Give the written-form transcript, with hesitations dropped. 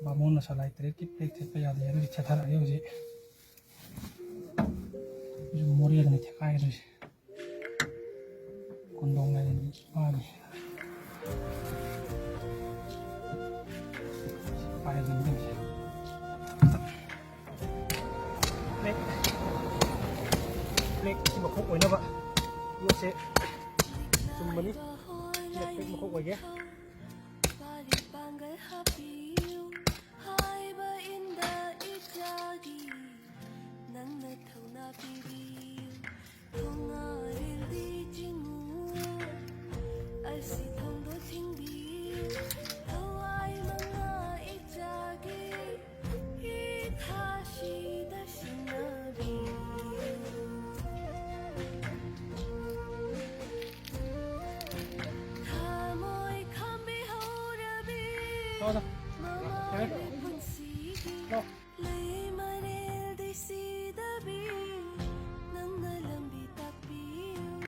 ꯕꯥꯃꯣꯟꯅꯁꯨ ꯂꯥꯏꯇꯔꯦꯠꯀꯤ plague ꯊꯦꯠꯄ ꯌꯥꯗꯦ ꯑꯗꯨꯗꯤ ꯊꯦꯠꯊꯔꯛꯑꯦ ꯍꯧꯖꯤꯛ ꯃꯣꯔꯦꯗꯅꯤ ꯊꯦꯠꯈꯥꯏꯒꯗꯣꯏꯁꯦ ꯀꯣꯟꯗꯣꯡ ꯂꯥꯏꯔꯦꯟꯒꯤ ꯃꯥꯒꯤ ꯄꯥꯏꯗꯣꯏꯁꯦ ꯄ꯭ꯂꯦꯛ ꯑꯁꯤ ꯃꯈꯣꯛ ꯑꯣꯏꯅꯕ ꯌꯣꯠꯁꯦ ꯆꯨꯝꯕꯅꯤ ꯄ꯭ꯂꯦꯛ ꯃꯈꯣꯛ ꯑꯣꯏꯒꯦ Đâu đâu. Đấy. Đâu.